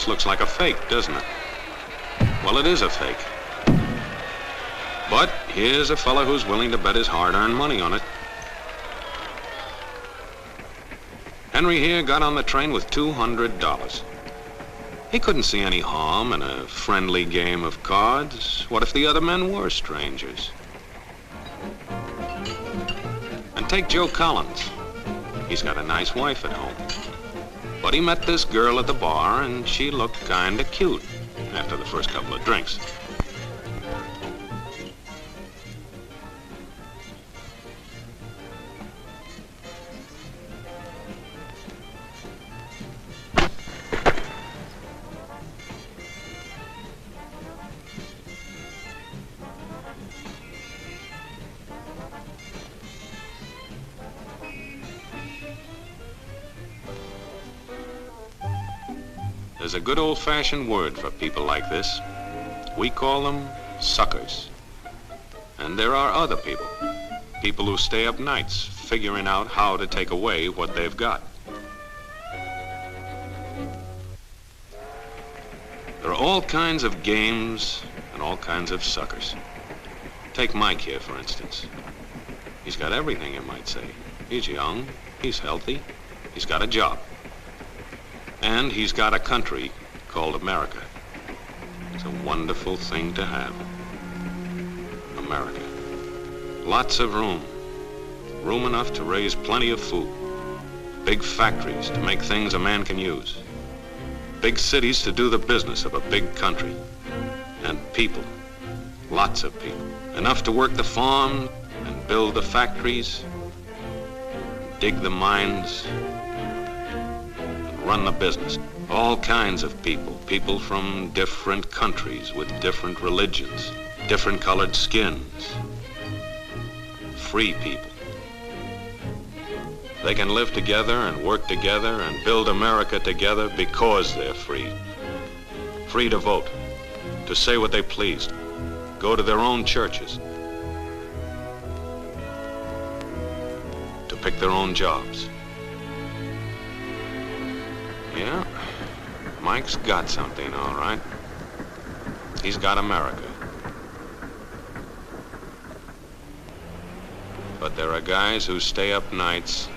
looks like a fake, doesn't it? Well, it is a fake. But here's a fella who's willing to bet his hard-earned money on it. Henry here got on the train with $200. He couldn't see any harm in a friendly game of cards. What if the other men were strangers? And take Joe Collins. He's got a nice wife at home. But he met this girl at the bar, and she looked kinda cute after the first couple of drinks. There's a good old-fashioned word for people like this. We call them suckers. And there are other people. People who stay up nights figuring out how to take away what they've got. There are all kinds of games and all kinds of suckers. Take Mike here, for instance. He's got everything, you might say. He's young, he's healthy, he's got a job. And he's got a country called America. It's a wonderful thing to have. America. Lots of room. Room enough to raise plenty of food. Big factories to make things a man can use. Big cities to do the business of a big country. And people. Lots of people. Enough to work the farm and build the factories, dig the mines, run the business. All kinds of people. People from different countries with different religions, different colored skins. Free people. They can live together and work together and build America together because they're free. Free to vote, to say what they please, go to their own churches, to pick their own jobs. Yeah, Mike's got something, all right. He's got America. But there are guys who stay up nights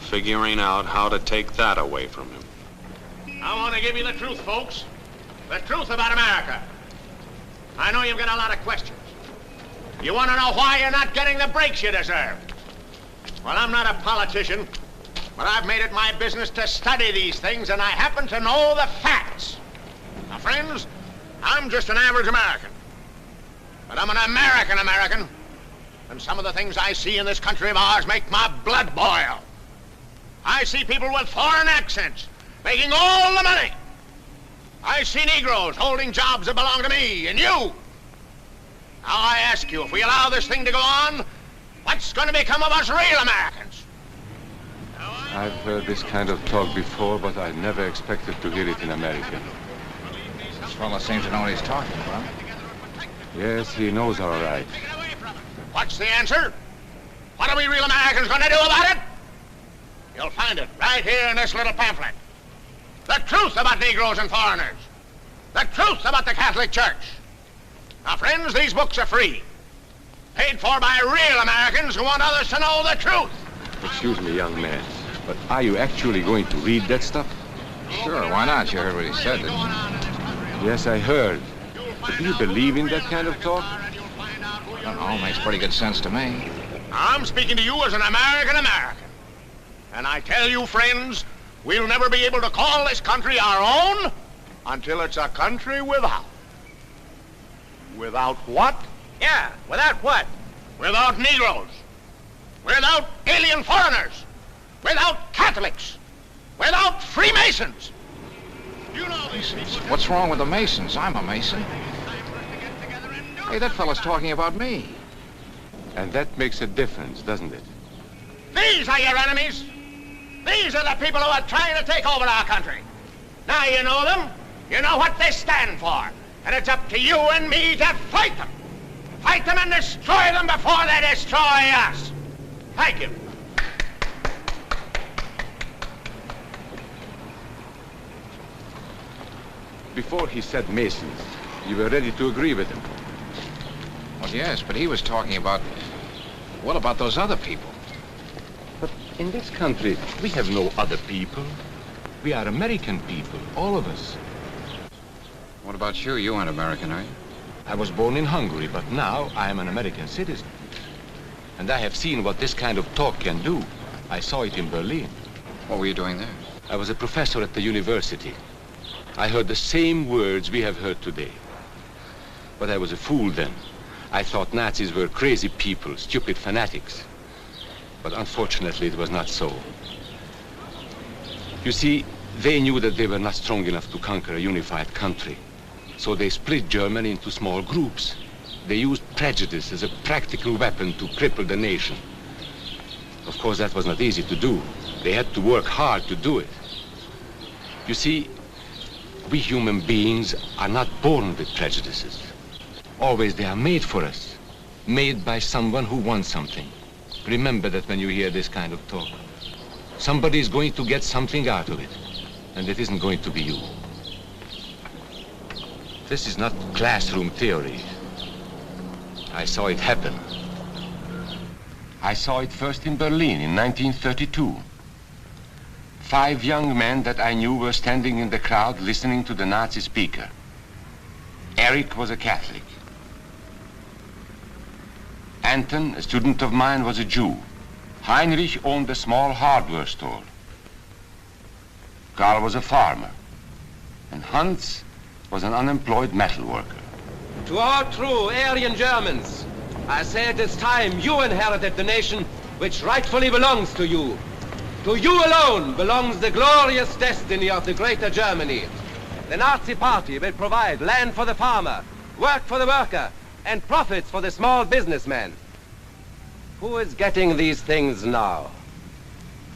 figuring out how to take that away from him. I want to give you the truth, folks. The truth about America. I know you've got a lot of questions. You want to know why you're not getting the breaks you deserve. Well, I'm not a politician. But I've made it my business to study these things, and I happen to know the facts. Now, friends, I'm just an average American. But I'm an American, and some of the things I see in this country of ours make my blood boil. I see people with foreign accents making all the money. I see Negroes holding jobs that belong to me and you. Now, I ask you, if we allow this thing to go on, what's going to become of us real Americans? I've heard this kind of talk before, but I never expected to hear it in America. This fellow seems to know what he's talking about. Yes, he knows all right. What's the answer? What are we real Americans going to do about it? You'll find it right here in this little pamphlet. The truth about Negroes and foreigners. The truth about the Catholic Church. Now, friends, these books are free. Paid for by real Americans who want others to know the truth. Excuse me, young man, but are you actually going to read that stuff? Sure, why not? You heard what he said, didn't you? Yes, I heard. But do you believe in that kind of talk? I don't know, makes pretty good sense to me. I'm speaking to you as an American. And I tell you, friends, we'll never be able to call this country our own until it's a country without. Without what? Yeah, without what? Without Negroes. Without alien foreigners. Without Catholics. Without Freemasons. You know these people. What's wrong with the Masons? I'm a Mason. Hey, that fella's talking about me. And that makes a difference, doesn't it? These are your enemies. These are the people who are trying to take over our country. Now you know them. You know what they stand for. And it's up to you and me to fight them. Fight them and destroy them before they destroy us. Thank you. Before he said Masons, you were ready to agree with him. Well, yes, but he was talking about, what about those other people? But in this country, we have no other people. We are American people, all of us. What about you? You aren't American, are you? I was born in Hungary, but now I am an American citizen. And I have seen what this kind of talk can do. I saw it in Berlin. What were you doing there? I was a professor at the university. I heard the same words we have heard today. But I was a fool then. I thought Nazis were crazy people, stupid fanatics. But unfortunately, it was not so. You see, they knew that they were not strong enough to conquer a unified country. So they split Germany into small groups. They used prejudice as a practical weapon to cripple the nation. Of course, that was not easy to do. They had to work hard to do it. You see, we human beings are not born with prejudices. Always they are made for us, made by someone who wants something. Remember that when you hear this kind of talk. Somebody is going to get something out of it, and it isn't going to be you. This is not classroom theory. I saw it happen. I saw it first in Berlin in 1932. 5 young men that I knew were standing in the crowd listening to the Nazi speaker. Eric was a Catholic. Anton, a student of mine, was a Jew. Heinrich owned a small hardware store. Karl was a farmer. And Hans was an unemployed metal worker. To all true Aryan Germans, I say it is time you inherited the nation which rightfully belongs to you. To you alone belongs the glorious destiny of the greater Germany. The Nazi Party will provide land for the farmer, work for the worker, and profits for the small businessman. Who is getting these things now?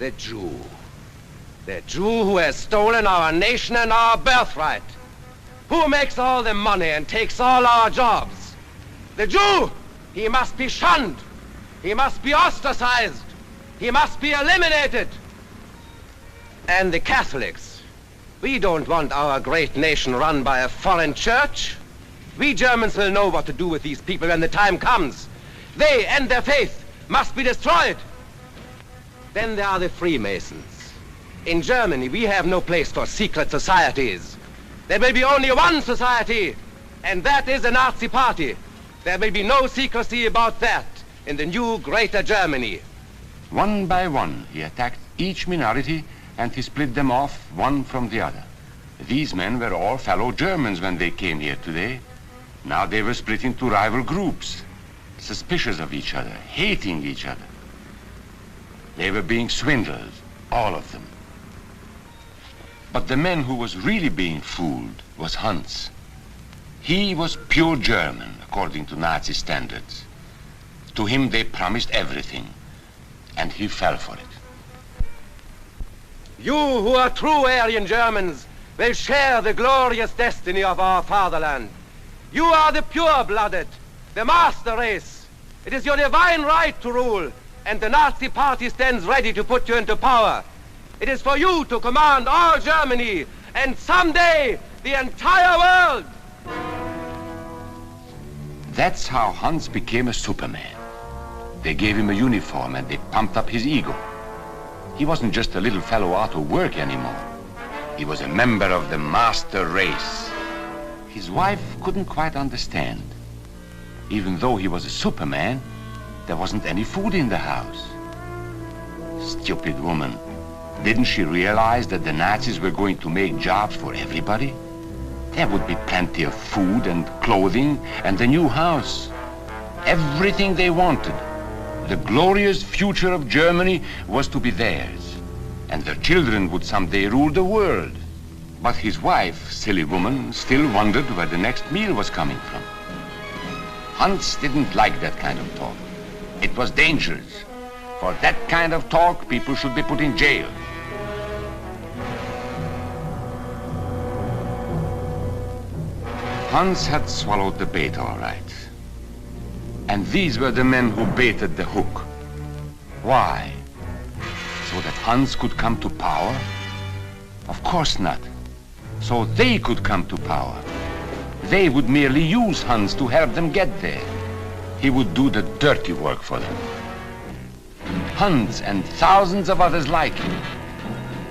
The Jew. The Jew who has stolen our nation and our birthright. Who makes all the money and takes all our jobs? The Jew! He must be shunned. He must be ostracized. He must be eliminated. And the Catholics. We don't want our great nation run by a foreign church. We Germans will know what to do with these people when the time comes. They and their faith must be destroyed. Then there are the Freemasons. In Germany, we have no place for secret societies. There will be only one society, and that is the Nazi Party. There will be no secrecy about that in the new greater Germany. One by one, he attacked each minority and he split them off one from the other. These men were all fellow Germans when they came here today. Now they were split into rival groups, suspicious of each other, hating each other. They were being swindled, all of them. But the man who was really being fooled was Hans. He was pure German, according to Nazi standards. To him they promised everything, and he fell for it. You who are true Aryan Germans will share the glorious destiny of our fatherland. You are the pure-blooded, the master race. It is your divine right to rule, and the Nazi Party stands ready to put you into power. It is for you to command all Germany, and someday the entire world. That's how Hans became a Superman. They gave him a uniform and they pumped up his ego. He wasn't just a little fellow out of work anymore. He was a member of the master race. His wife couldn't quite understand. Even though he was a Superman, there wasn't any food in the house. Stupid woman. Didn't she realize that the Nazis were going to make jobs for everybody? There would be plenty of food and clothing and a new house. Everything they wanted. The glorious future of Germany was to be theirs. And their children would someday rule the world. But his wife, silly woman, still wondered where the next meal was coming from. Hans didn't like that kind of talk. It was dangerous. For that kind of talk, people should be put in jail. Hans had swallowed the bait all right. And these were the men who baited the hook. Why? So that Hans could come to power? Of course not. so they could come to power. They would merely use Hans to help them get there. He would do the dirty work for them. Hans and thousands of others like him,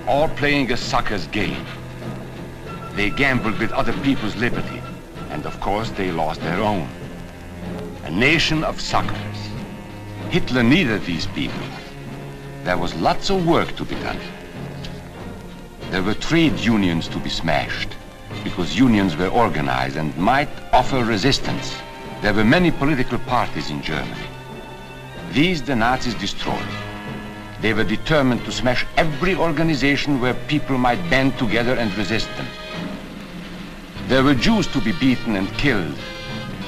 all playing a sucker's game. They gambled with other people's liberty, and of course they lost their own. A nation of suckers. Hitler needed these people. There was lots of work to be done. There were trade unions to be smashed, because unions were organized and might offer resistance. There were many political parties in Germany. These the Nazis destroyed. They were determined to smash every organization where people might band together and resist them. There were Jews to be beaten and killed.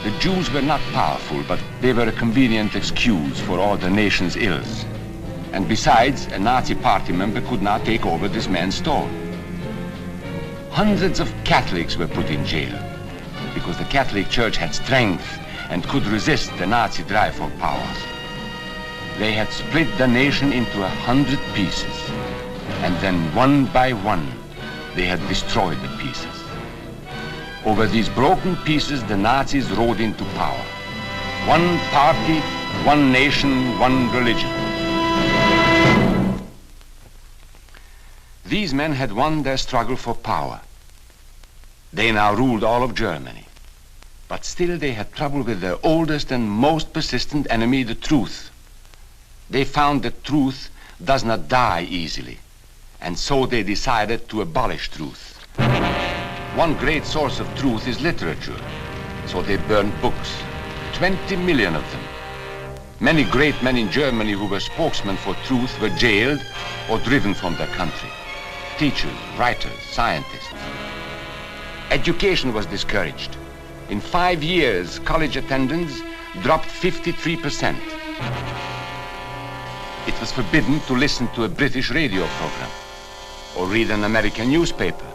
The Jews were not powerful, but they were a convenient excuse for all the nation's ills. And besides, a Nazi party member could not take over this man's store. Hundreds of Catholics were put in jail because the Catholic Church had strength and could resist the Nazi drive for power. They had split the nation into 100 pieces, and then one by one, they had destroyed the pieces. Over these broken pieces, the Nazis rode into power. One party, one nation, one religion. These men had won their struggle for power. They now ruled all of Germany. But still they had trouble with their oldest and most persistent enemy, the truth. They found that truth does not die easily, and so they decided to abolish truth. One great source of truth is literature, so they burned books, 20 million of them. Many great men in Germany who were spokesmen for truth were jailed or driven from their country. Teachers, writers, scientists. Education was discouraged. In 5 years, college attendance dropped 53%. It was forbidden to listen to a British radio program or read an American newspaper.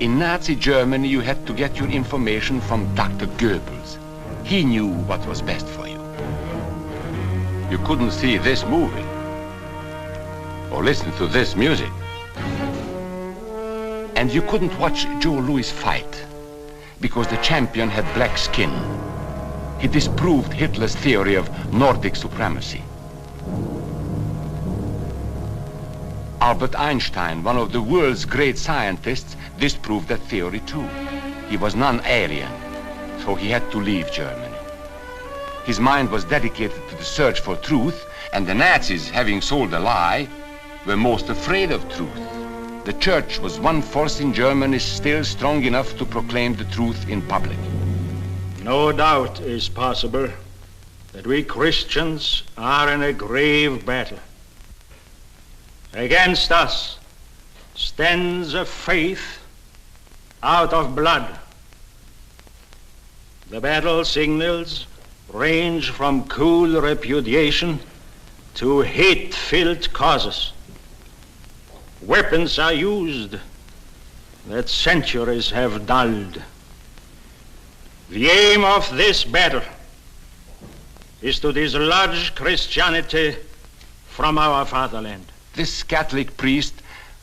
In Nazi Germany, you had to get your information from Dr. Goebbels. He knew what was best for you. You couldn't see this movie or listen to this music. And you couldn't watch Joe Louis fight because the champion had black skin. He disproved Hitler's theory of Nordic supremacy. Albert Einstein, one of the world's great scientists, disproved that theory too. He was non-Aryan, so he had to leave Germany. His mind was dedicated to the search for truth, and the Nazis, having sold a lie, were most afraid of truth. The church was one force in Germany still strong enough to proclaim the truth in public. No doubt is possible that we Christians are in a grave battle. Against us stands a faith out of blood. The battle signals range from cool repudiation to hate-filled causes. Weapons are used that centuries have dulled. The aim of this battle is to dislodge Christianity from our fatherland. This Catholic priest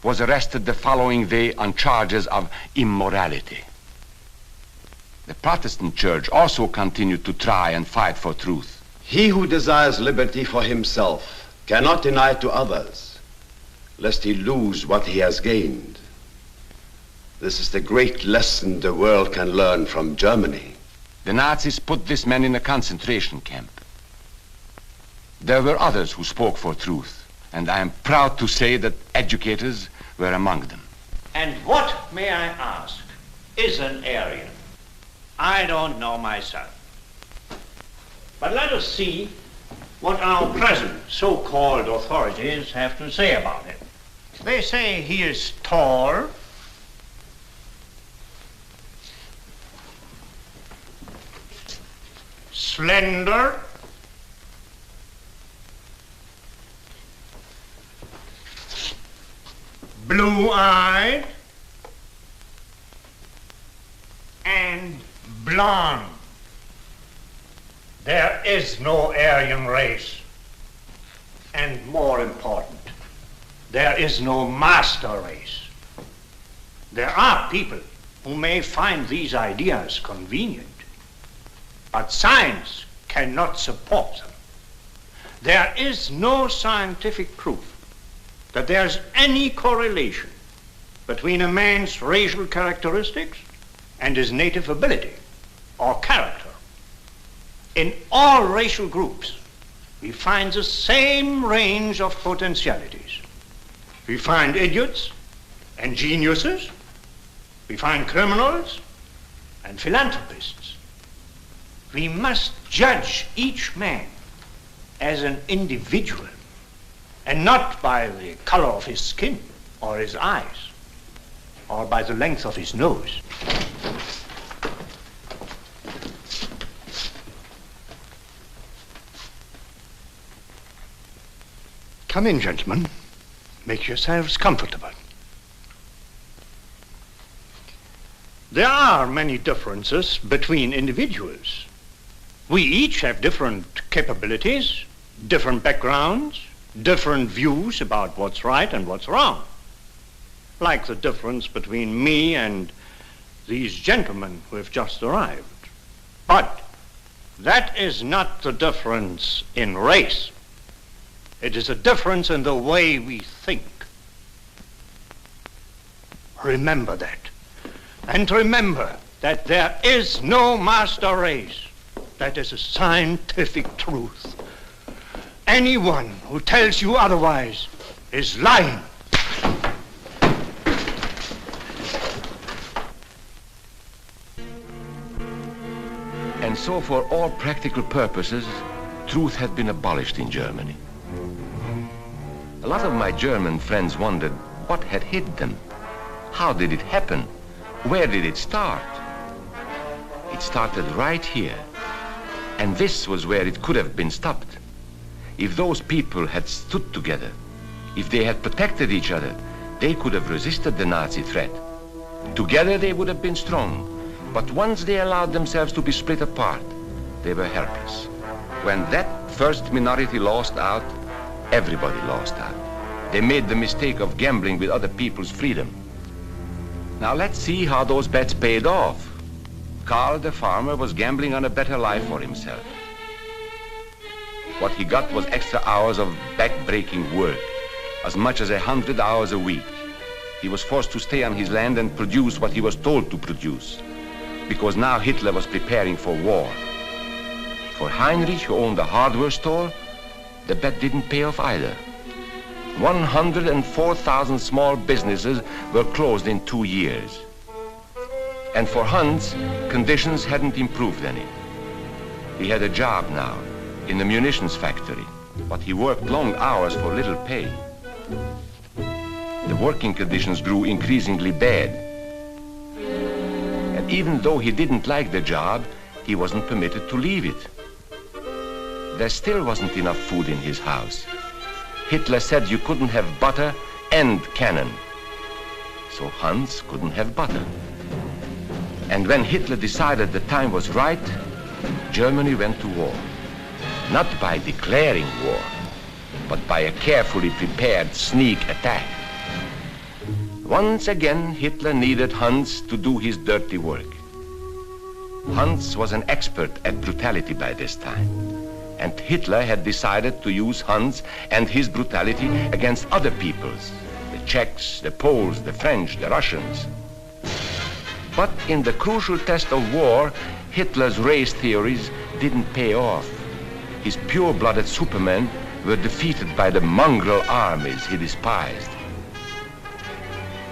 was arrested the following day on charges of immorality. The Protestant church also continued to try and fight for truth. He who desires liberty for himself cannot deny it to others, lest he lose what he has gained. This is the great lesson the world can learn from Germany. The Nazis put this man in a concentration camp. There were others who spoke for truth, and I am proud to say that educators were among them. And what, may I ask, is an Aryan? I don't know myself. But let us see what our present so-called authorities have to say about it. They say he is tall, slender, blue-eyed, and blonde. There is no Aryan race. And more important, there is no master race. There are people who may find these ideas convenient, but science cannot support them. There is no scientific proof that there's any correlation between a man's racial characteristics and his native ability or character. In all racial groups, we find the same range of potentialities. We find idiots and geniuses. We find criminals and philanthropists. We must judge each man as an individual and not by the color of his skin or his eyes or by the length of his nose. Come in, gentlemen. Make yourselves comfortable. There are many differences between individuals. We each have different capabilities, different backgrounds, different views about what's right and what's wrong. Like the difference between me and these gentlemen who have just arrived. But that is not the difference in race. It is a difference in the way we think. Remember that. And remember that there is no master race. That is a scientific truth. Anyone who tells you otherwise is lying. And so for all practical purposes, truth had been abolished in Germany. A lot of my German friends wondered what had hid them. How did it happen? Where did it start? It started right here. And this was where it could have been stopped. If those people had stood together, if they had protected each other, they could have resisted the Nazi threat. Together they would have been strong. But once they allowed themselves to be split apart, they were helpless. When that first minority lost out, everybody lost out. They made the mistake of gambling with other people's freedom. Now let's see how those bets paid off. Karl the farmer was gambling on a better life for himself. What he got was extra hours of back-breaking work, as much as 100 hours a week. He was forced to stay on his land and produce what he was told to produce, because now Hitler was preparing for war. For Heinrich, who owned a hardware store, the bet didn't pay off either. 104,000 small businesses were closed in 2 years. And for Hans, conditions hadn't improved any. He had a job now in the munitions factory, but he worked long hours for little pay. The working conditions grew increasingly bad. And even though he didn't like the job, he wasn't permitted to leave it. There still wasn't enough food in his house. Hitler said you couldn't have butter and cannon. So Hans couldn't have butter. And when Hitler decided the time was right, Germany went to war. Not by declaring war, but by a carefully prepared sneak attack. Once again, Hitler needed Hans to do his dirty work. Hans was an expert at brutality by this time. And Hitler had decided to use Hans and his brutality against other peoples, the Czechs, the Poles, the French, the Russians. But in the crucial test of war, Hitler's race theories didn't pay off. His pure-blooded supermen were defeated by the mongrel armies he despised.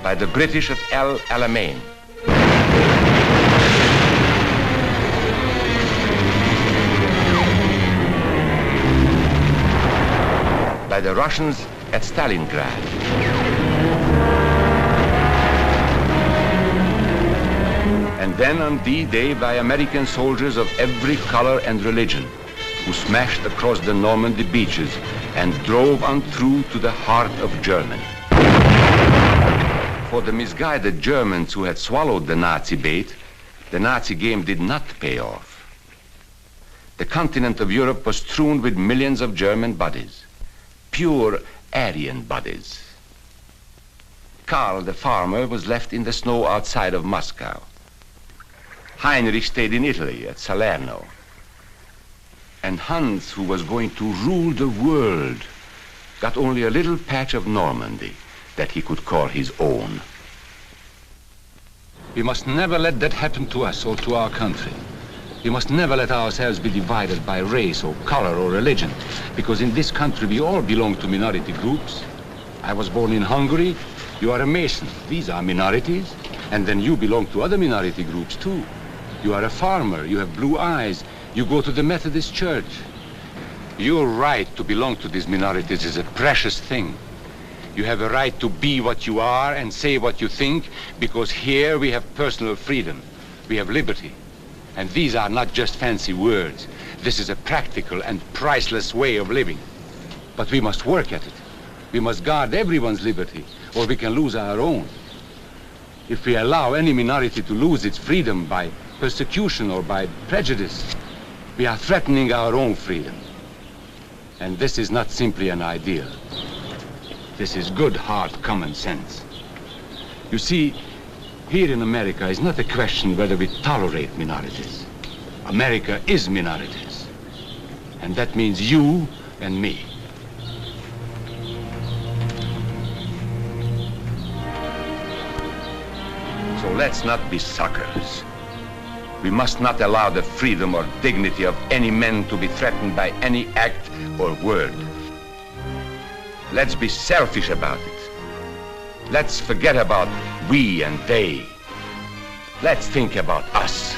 By the British at El Alamein. By the Russians at Stalingrad. And then on D-Day by American soldiers of every color and religion who smashed across the Normandy beaches and drove on through to the heart of Germany. For the misguided Germans who had swallowed the Nazi bait, the Nazi game did not pay off. The continent of Europe was strewn with millions of German bodies, pure Aryan bodies. Karl, the farmer, was left in the snow outside of Moscow. Heinrich stayed in Italy at Salerno. And Hans, who was going to rule the world, got only a little patch of Normandy that he could call his own. We must never let that happen to us or to our country. We must never let ourselves be divided by race or color or religion, because in this country we all belong to minority groups. I was born in Hungary. You are a Mason. These are minorities. And then you belong to other minority groups too. You are a farmer. You have blue eyes. You go to the Methodist Church. Your right to belong to these minorities is a precious thing. You have a right to be what you are and say what you think, because here we have personal freedom. We have liberty. And these are not just fancy words. This is a practical and priceless way of living. But we must work at it. We must guard everyone's liberty, or we can lose our own. If we allow any minority to lose its freedom by persecution or by prejudice, we are threatening our own freedom. And this is not simply an ideal. This is good, hard common sense. You see, here in America is not a question whether we tolerate minorities. America is minorities. And that means you and me. So let's not be suckers. We must not allow the freedom or dignity of any man to be threatened by any act or word. Let's be selfish about it. Let's forget about we and they. Let's think about us.